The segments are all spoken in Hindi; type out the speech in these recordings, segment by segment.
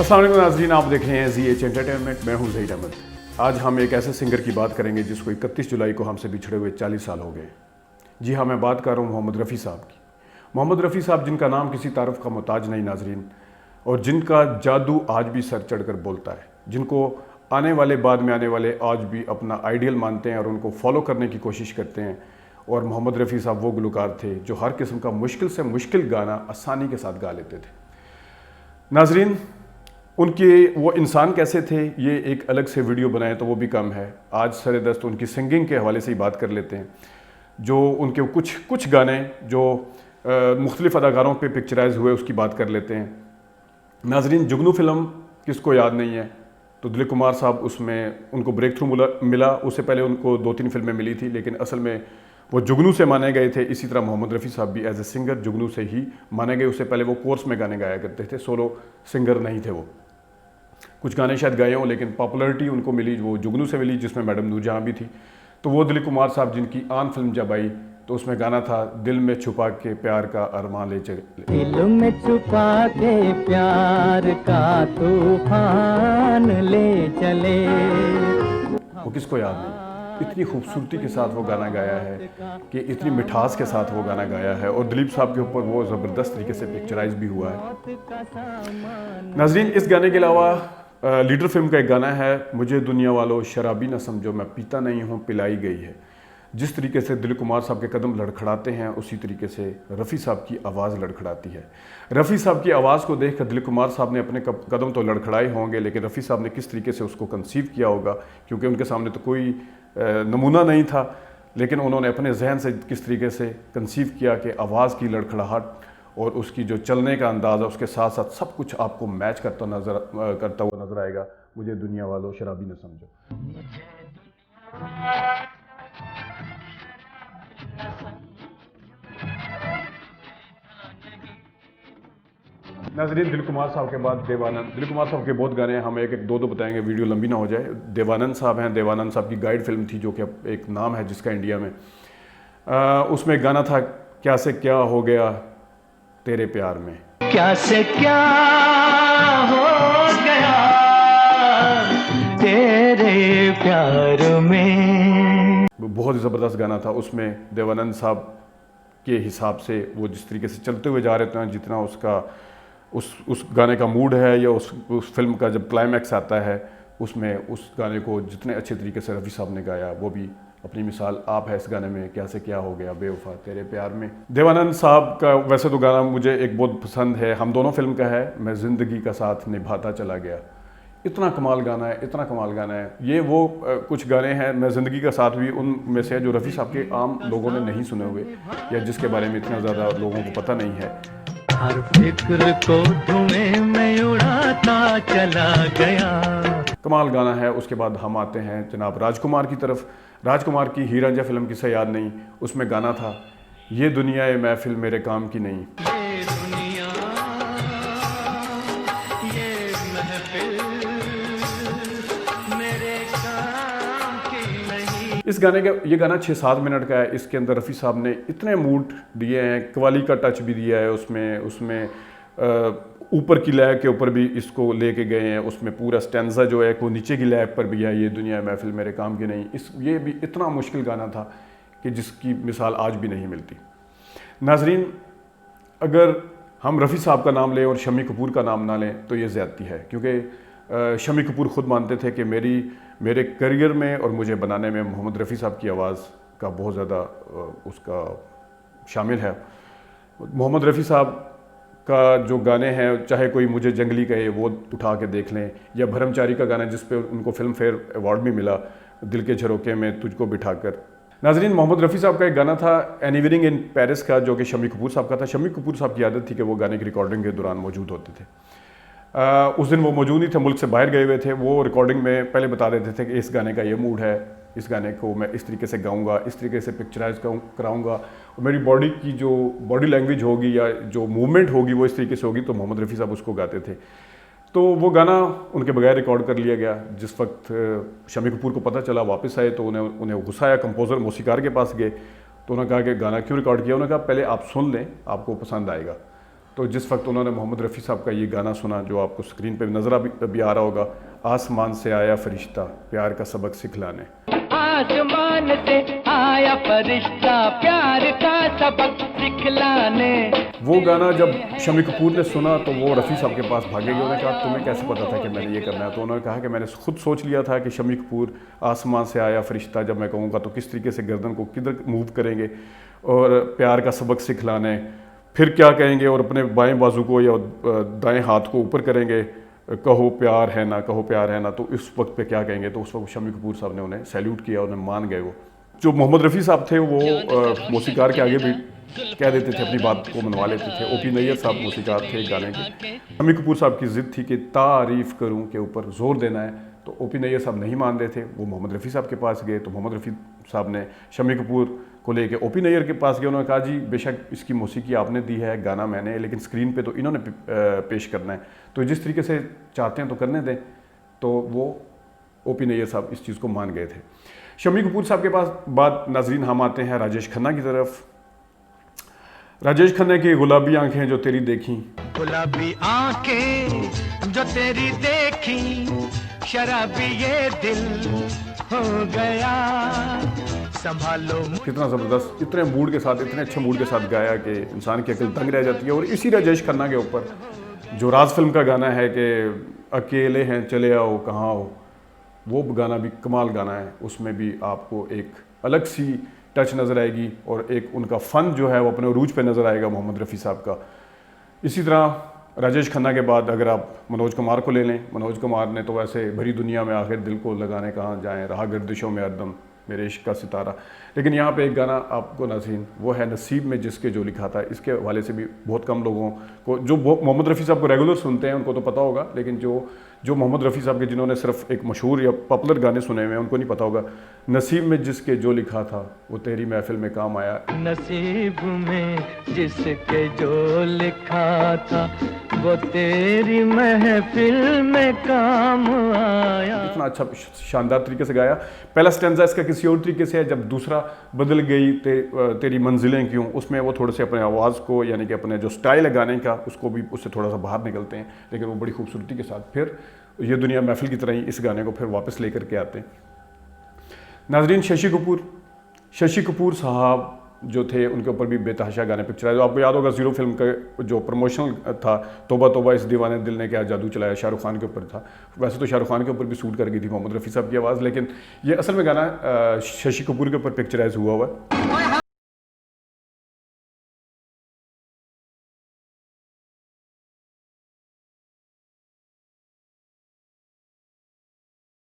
अस्सलाम वालेकुम नाज़रीन, आप देख रहे हैं ZH एंटरटेनमेंट। मैं हूं ज़हीर अहमद। आज हम एक ऐसे सिंगर की बात करेंगे जिसको 31 जुलाई को हमसे बिछड़े हुए 40 साल हो गए। जी हाँ, मैं बात कर रहा हूं मोहम्मद रफ़ी साहब की। मोहम्मद रफ़ी साहब जिनका नाम किसी तारुफ का मोहताज नहीं नाज़रीन, और जिनका जादू आज भी सर चढ़ कर बोलता है, जिनको आने वाले बाद में आने वाले आज भी अपना आइडियल मानते हैं और उनको फॉलो करने की कोशिश करते हैं। और मोहम्मद रफ़ी साहब वो गुलकार थे जो हर किस्म का मुश्किल से मुश्किल गाना आसानी के साथ गा लेते थे। नाज़रीन, उनके वो इंसान कैसे थे, ये एक अलग से वीडियो बनाए तो वो भी कम है। आज सरेदस्त उनकी सिंगिंग के हवाले से ही बात कर लेते हैं। जो उनके कुछ गाने जो मुख्तलिफ अदाकारों पे पिक्चराइज हुए उसकी बात कर लेते हैं। नाज़रीन, जुगनू फ़िल्म किसको याद नहीं है, तो दिलीप कुमार साहब उसमें उनको ब्रेक थ्रू मिला। उससे पहले उनको 2-3 फिल्में मिली थी, लेकिन असल में वो जुगनू से माने गए थे। इसी तरह मोहम्मद रफ़ी साहब भी एज ए सिंगर जुगनू से ही माने गए। उससे पहले वो कोर्स में गाने गाया करते थे, सोलो सिंगर नहीं थे वो। कुछ गाने शायद गाए हों, लेकिन पॉपुलैरिटी उनको मिली वो जुगनू से मिली, जिसमें मैडम नूरजहां भी थी। तो वो दिलीप कुमार साहब जिनकी आन फिल्म जब आई तो उसमें गाना था, दिल में छुपा के प्यार का अरमान ले चले। दिल में छुपा के प्यार का तूफान ले चले। वो किसको याद नहीं। इतनी खूबसूरती के साथ वो गाना गाया है कि इतनी मिठास के साथ वो गाना गाया है, और दिलीप साहब के ऊपर वो ज़बरदस्त तरीके से पिक्चराइज भी हुआ है। नाज़रीन, इस गाने के अलावा लीडर फिल्म का एक गाना है, मुझे दुनिया वालों शराबी न समझो, मैं पीता नहीं हूँ पिलाई गई है। जिस तरीके से दिलीप कुमार साहब के कदम लड़खड़ाते हैं, उसी तरीके से रफ़ी साहब की आवाज़ लड़खड़ाती है। रफ़ी साहब की आवाज़ को देखकर दिलीप कुमार साहब ने अपने कदम तो लड़खड़ाए होंगे, लेकिन रफ़ी साहब ने किस तरीके से उसको कंसीव किया होगा, क्योंकि उनके सामने तो कोई नमूना नहीं था, लेकिन उन्होंने अपने जहन से किस तरीके से कंसीव किया कि आवाज़ की लड़खड़ाहट और उसकी जो चलने का अंदाज़ा, उसके साथ साथ सब कुछ आपको मैच करता हुआ नज़र आएगा। मुझे दुनिया वालों शराबी न समझो। नाज़रीन, दिलीप कुमार साहब के बाद देवानंद। दिलीप कुमार साहब के बहुत गाने हैं, हम एक एक दो बताएंगे, वीडियो लंबी ना हो जाए। देवानंद साहब हैं। देवानंद साहब की गाइड फिल्म थी, जो कि एक नाम है जिसका इंडिया में। उसमें एक गाना था, क्या से क्या हो गया तेरे प्यार में। क्या से क्या हो गया तेरे प्यार में। बहुत ही ज़बरदस्त गाना था। उसमें देवानंद साहब के हिसाब से वो जिस तरीके से चलते हुए जा रहे थे, जितना उसका उस गाने का मूड है, या उस फिल्म का जब क्लाइमैक्स आता है, उसमें उस गाने को जितने अच्छे तरीके से रफ़ी साहब ने गाया, वो भी अपनी मिसाल आप है इस गाने में। क्या से क्या हो गया बेवफा तेरे प्यार में। देवानंद साहब का वैसे तो गाना मुझे एक बहुत पसंद है, हम दोनों फिल्म का है, मैं ज़िंदगी का साथ निभाता चला गया। इतना कमाल गाना है, इतना कमाल गाना है। ये वो कुछ गाने हैं, मैं ज़िंदगी का साथ भी उनमें से है जो रफ़ी साहब के आम लोगों ने नहीं सुने हुए, या जिसके बारे में इतना ज़्यादा लोगों को पता नहीं है। हर फिक्र को धुएं में उड़ाता चला गया। कमाल गाना है। उसके बाद हम आते हैं जनाब राजकुमार की तरफ। राजकुमार की हीर रांझा फिल्म किसे याद नहीं, उसमें गाना था, ये दुनिया ये महफिल मेरे काम की नहीं। ये दुनिया ये महफिल मेरे काम की नहीं। इस गाने का ये गाना 6-7 मिनट का है। इसके अंदर रफ़ी साहब ने इतने मूड दिए हैं, कवाली का टच भी दिया है उसमें ऊपर की लय के ऊपर भी इसको लेके गए हैं। उसमें पूरा स्टैंजा जो है वो नीचे की लय पर भी है, ये दुनिया महफिल मेरे काम की नहीं। ये भी इतना मुश्किल गाना था कि जिसकी मिसाल आज भी नहीं मिलती। नाज़रीन, अगर हम रफ़ी साहब का नाम लें और शम्मी कपूर का नाम ना लें तो ये ज़्यादती है, क्योंकि शम्मी कपूर ख़ुद मानते थे कि मेरे करियर में और मुझे बनाने में मोहम्मद रफ़ी साहब की आवाज़ का बहुत ज़्यादा उसका शामिल है। मोहम्मद रफ़ी साहब का जो गाने हैं, चाहे कोई मुझे जंगली कहे, वो उठा के देख लें, या भरमचारी का गाना जिस पे उनको फिल्म फेयर अवार्ड भी मिला, दिल के झरोके में तुझको बिठाकर। नाज़रीन, मोहम्मद रफ़ी साहब का एक गाना था एनीवेयरिंग इन पेरिस का, जो कि शम्मी कपूर साहब का था। शम्मी कपूर साहब की आदत थी कि वो गाने की रिकॉर्डिंग के दौरान मौजूद होते थे। उस दिन वो मौजूद नहीं थे, मुल्क से बाहर गए हुए थे। वो रिकॉर्डिंग में पहले बता देते थे कि इस गाने का ये मूड है, इस गाने को मैं इस तरीके से गाऊंगा, इस तरीके से पिक्चराइज कराऊंगा, और मेरी बॉडी की जो बॉडी लैंग्वेज होगी या जो मूवमेंट होगी वो इस तरीके से होगी। तो मोहम्मद रफ़ी साहब उसको गाते थे। तो वो गाना उनके बगैर रिकॉर्ड कर लिया गया। जिस वक्त शम्मी कपूर को पता चला, वापस आए, तो उन्हें गुस्सा आया। कंपोज़र मौसीकार के पास गए तो उन्होंने कहा कि गाना क्यों रिकॉर्ड किया। उन्होंने कहा पहले आप सुन लें, आपको पसंद आएगा। तो जिस वक्त उन्होंने मोहम्मद रफ़ी साहब का ये गाना सुना जो आपको स्क्रीन पे नज़र अभी आ रहा होगा, आसमान से आया फरिश्ता प्यार का सबक सिखलाने। आसमान से आया फरिश्ता प्यार का सबक सिखलाने। वो गाना जब शम्मी कपूर ने सुना तो वो रफ़ी साहब के पास भागे गए। उन्होंने कहा तुम्हें कैसे पता था कि मैंने ये करना है? तो उन्होंने कहा कि मैंने खुद सोच लिया था कि शम्मी कपूर आसमान से आया फरिश्ता जब मैं कहूँगा तो किस तरीके से गर्दन को किधर मूव करेंगे और प्यार का सबक सिखलाने, फिर क्या कहेंगे और अपने बाएं बाजू को या दाएं हाथ को ऊपर करेंगे, कहो प्यार है ना, कहो प्यार है ना, तो इस वक्त पे क्या कहेंगे? तो उस वक्त शम्मी कपूर साहब ने उन्हें सैल्यूट किया, उन्हें मान गए। वो जो मोहम्मद रफ़ी साहब थे वो मौसीकार के आगे भी कह देते थे, अपनी बात को मनवा लेते थे। ओ.पी. नैयर साहब मौसीकार थे गाने के। शम्मी कपूर साहब की ज़िद थी कि तारीफ़ करूं के ऊपर ज़ोर देना है, तो ओ.पी. नैयर साहब नहीं मान रहे थे। वो मोहम्मद रफ़ी साहब के पास गए तो मोहम्मद रफ़ी साहब ने शम्मी कपूर को लेके ओ.पी. नैयर के पास गए। उन्होंने कहा जी बेशक इसकी मौसीकी आपने दी है, गाना मैंने, लेकिन स्क्रीन पे तो इन्होंने पेश करना है, तो जिस तरीके से चाहते हैं तो करने दें। तो वो ओ.पी. नैयर साहब इस चीज़ को मान गए थे। शम्मी कपूर साहब के पास बाद नाजरीन हम आते हैं राजेश खन्ना की तरफ। राजेश खन्ना की गुलाबी आंखें जो तेरी देखी, गुलाबी आंखें जो तेरी देखी, शराबी ये दिल हो गया, संभालो। कितना ज़बरदस्त, इतने मूड के साथ, इतने अच्छे मूड के साथ गाया कि इंसान की अकल दंग रह जाती है। और इसी राजेश खन्ना के ऊपर जो राज फिल्म का गाना है कि अकेले हैं चले आओ कहाँ हो, वो गाना भी कमाल गाना है। उसमें भी आपको एक अलग सी टच नज़र आएगी और एक उनका फ़न जो है वो अपने उरूज पे नज़र आएगा मोहम्मद रफ़ी साहब का। इसी तरह राजेश खन्ना के बाद अगर आप मनोज कुमार को ले लें, मनोज कुमार ने तो वैसे भरी दुनिया में आखिर दिल को लगाने कहाँ जाएं, रहा गर्दिशों में हरदम मेरे इश्क का सितारा, लेकिन यहाँ पे एक गाना आपको नाज़रीन वो है नसीब में जिसके जो लिखा था। इसके हवाले से भी बहुत कम लोगों को, जो मोहम्मद रफ़ी साहब को रेगुलर सुनते हैं उनको तो पता होगा, लेकिन जो मोहम्मद रफ़ी साहब के जिन्होंने सिर्फ एक मशहूर या पॉपुलर गाने सुने हुए हैं उनको नहीं पता होगा। नसीब में जिसके जो लिखा था वो तेरी महफिल में काम आया। नसीब में जिसके जो लिखा था वो तेरी महफिल में काम आया। इतना अच्छा शानदार तरीके से गाया। पहला स्टैंजा इसका किसी और तरीके से है, जब दूसरा बदल गई तेरी मंजिलें क्यों, उसमें वो थोड़े से अपने आवाज़ को यानी कि अपने जो स्टाइल है गाने का उसको भी उससे थोड़ा सा बाहर निकलते हैं, लेकिन वो बड़ी खूबसूरती के साथ फिर ये दुनिया महफिल की तरह ही इस गाने को फिर वापस लेकर के आते हैं। नाजरीन शशि कपूर साहब जो थे उनके ऊपर भी बेतहाशा गाने पिक्चराइज, आपको याद होगा ज़ीरो फिल्म का जो प्रमोशनल था, तोबा तोबा इस दीवाने दिल ने क्या जादू चलाया, शाहरुख खान के ऊपर था। वैसे तो शाहरुख खान के ऊपर भी शूट कर गई थी मोहम्मद रफ़ी साहब की आवाज़, लेकिन ये असल में गाना शशि कपूर के ऊपर पिक्चराइज हुआ हुआ है।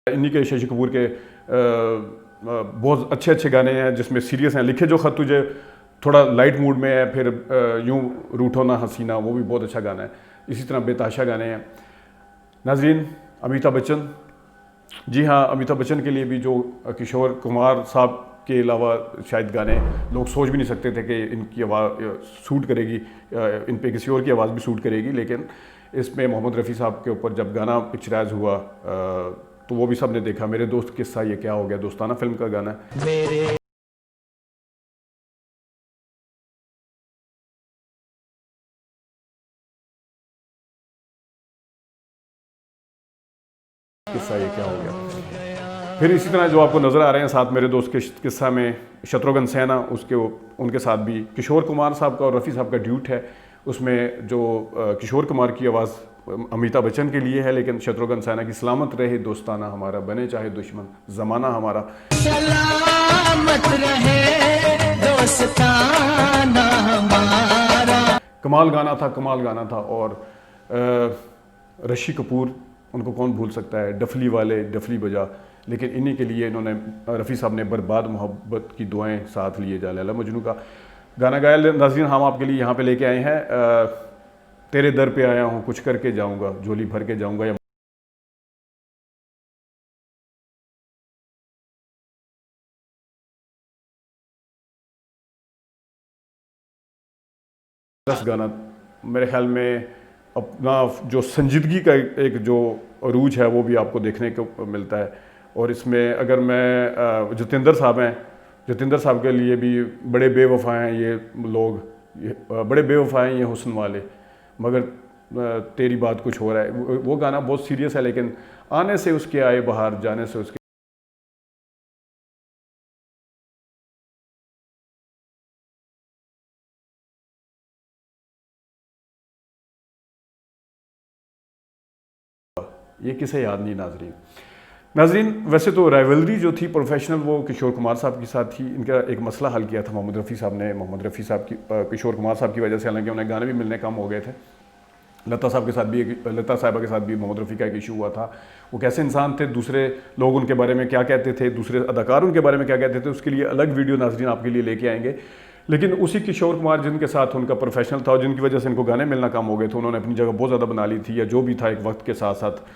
इन्हीं के शशि कपूर के बहुत अच्छे अच्छे गाने हैं जिसमें सीरियस हैं। लिखे जो खत तुझे थोड़ा लाइट मूड में है, फिर यूं रूठो ना हसीना, वो भी बहुत अच्छा गाना है। इसी तरह बेताशा गाने हैं। नाजरीन अमिताभ बच्चन, जी हाँ, अमिताभ बच्चन के लिए भी जो किशोर कुमार साहब के अलावा शायद गाने लोग सोच भी नहीं सकते थे कि इनकी आवाज़ सूट करेगी, इन पे किसी और की आवाज़ भी सूट करेगी, लेकिन इसमें मोहम्मद रफ़ी साहब के ऊपर जब गाना पिक्चराइज हुआ तो वो भी सब ने देखा। मेरे दोस्त किस्सा ये क्या हो गया, दोस्ताना फिल्म का गाना है। मेरे किस्सा ये क्या हो गया। फिर इसी तरह जो आपको नज़र आ रहे हैं साथ मेरे दोस्त के किस्सा में शत्रुघ्न सिन्हा, उनके साथ भी किशोर कुमार साहब का और रफ़ी साहब का ड्यूट है। उसमें जो किशोर कुमार की आवाज़ अमिताभ बच्चन के लिए है, लेकिन शत्रुघ्न सिन्हा की सलामत रहे दोस्ताना हमारा, बने चाहे दुश्मन ज़माना हमारा। सलामत रहे दोस्ताना हमारा। कमाल गाना था। और ऋषि कपूर, उनको कौन भूल सकता है, डफली वाले डफली बजा, लेकिन इन्हीं के लिए इन्होंने रफ़ी साहब ने बर्बाद मोहब्बत की दुआएं साथ लिए जा लैला मजनू का गाना गाया। नाज़रीन हम आपके लिए यहाँ पे लेके आए हैं तेरे दर पे आया हूँ, कुछ करके जाऊँगा, झोली भर के जाऊँगा। या दस गाना मेरे ख्याल में अपना जो संजीदगी का एक जो अरूज है वो भी आपको देखने को मिलता है। और इसमें अगर मैं जतिंदर साहब के लिए भी बड़े बेवफा हैं ये लोग, बड़े बेवफा हैं ये हुस्न वाले, मगर तेरी बात कुछ हो रहा है, वो गाना बहुत सीरियस है, लेकिन आने से उसके आए बाहर, जाने से उसके ये किसे याद नहीं नाजरीन। नाजरीन वैसे तो राइवलरी जो थी प्रोफेशनल वो किशोर कुमार साहब के साथ थी। इनका एक मसला हल किया था मोहम्मद रफ़ी साहब ने। मोहम्मद रफ़ी साहब की किशोर कुमार साहब की वजह से, हालांकि उन्हें गाने भी मिलने कम हो गए थे। लता साहब के साथ भी लता साहिबा के साथ भी मोहम्मद रफ़ी का एक इशू हुआ था। वो कैसे इंसान थे, दूसरे लोग उनके बारे में क्या कहते थे, दूसरे अदाकार उनके बारे में क्या कहते थे, उसके लिए अलग वीडियो नाजरीन आपके लिए लेके आएंगे। लेकिन उसी किशोर कुमार जिनके साथ उनका प्रोफेशनल था और जिनकी वजह से इनको गाने मिलना कम हो गए थे, उन्होंने अपनी जगह बहुत ज़्यादा बना ली थी, या जो भी था एक वक्त के साथ साथ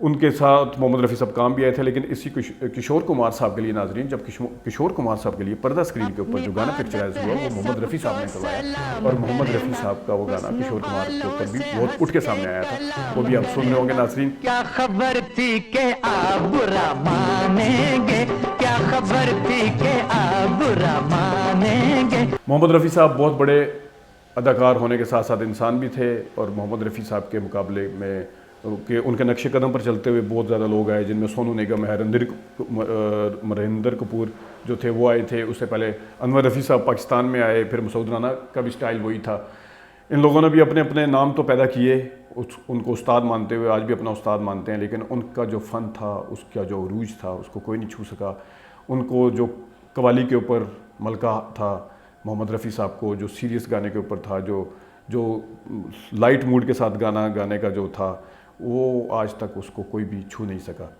उनके साथ मोहम्मद रफ़ी साहब काम भी आए थे। लेकिन इसी किशोर कुमार साहब के लिए नाजरीन, जब किशोर कुमार साहब के लिए पर्दा स्क्रीन के ऊपर जो गाना पिक्चराइज हुआ वो मोहम्मद रफ़ी साहब ने करवाया, और मोहम्मद रफ़ी साहब का वो गाना किशोर कुमार के ऊपर भी बहुत उठ के सामने आया था। वो भी आप सुन रहे होंगे नाजरीन। क्या खबर थी के आप बुरा मानेंगे, क्या खबर थी के आप बुरा मानेंगे। मोहम्मद रफ़ी साहब बहुत बड़े अदाकार होने के साथ साथ इंसान भी थे, और मोहम्मद रफ़ी साहब के मुकाबले में कि उनके नक्शे कदम पर चलते हुए बहुत ज़्यादा लोग आए, जिनमें सोनू निगम है, महेंद्र कपूर जो थे वो आए थे। उससे पहले अनवर रफ़ी साहब पाकिस्तान में आए, फिर मसूद राना का भी स्टाइल वही था। इन लोगों ने भी अपने अपने नाम तो पैदा किए, उनको उस्ताद मानते हुए आज भी अपना उस्ताद मानते हैं, लेकिन उनका जो फ़न था, उसका जो अरूज था, उसको कोई नहीं छू सका। उनको जो कवाली के ऊपर मलका था मोहम्मद रफ़ी साहब को, जो सीरियस गाने के ऊपर था, जो लाइट मूड के साथ गाना गाने का जो था, वो आज तक उसको कोई भी छू नहीं सका।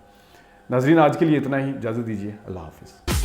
नाजरीन आज के लिए इतना ही, इजाज़त दीजिए, अल्लाह हाफ़िज़।